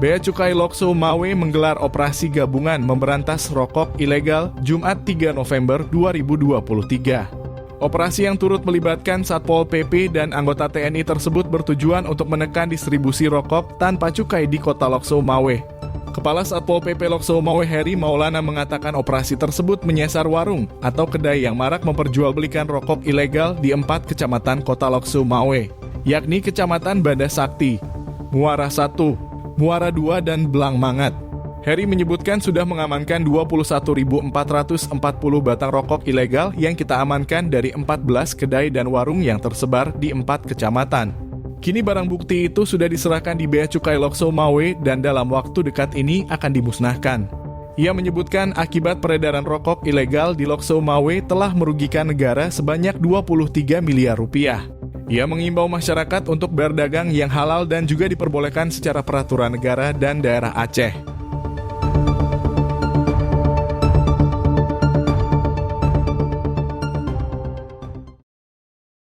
Bea Cukai Lokso Mawe menggelar operasi gabungan memberantas rokok ilegal Jumat 3 November 2023. Operasi yang turut melibatkan Satpol PP dan anggota TNI tersebut bertujuan untuk menekan distribusi rokok tanpa cukai di kota Lokso Mawe. Kepala Satpol PP Lokso Mawe Heri Maulana mengatakan operasi tersebut menyasar warung atau kedai yang marak memperjualbelikan rokok ilegal di 4 kecamatan kota Lokso Mawe, yakni Kecamatan Banda Sakti, Muara 1, Muara 2, dan Belang Mangat. Heri menyebutkan sudah mengamankan 21.440 batang rokok ilegal yang kita amankan dari 14 kedai dan warung yang tersebar di 4 kecamatan. Kini barang bukti itu sudah diserahkan di Bea Cukai Lokso Mawe dan dalam waktu dekat ini akan dimusnahkan. Ia menyebutkan akibat peredaran rokok ilegal di Lokso Mawe telah merugikan negara sebanyak 23 miliar rupiah. Ia mengimbau masyarakat untuk berdagang yang halal dan juga diperbolehkan secara peraturan negara dan daerah Aceh.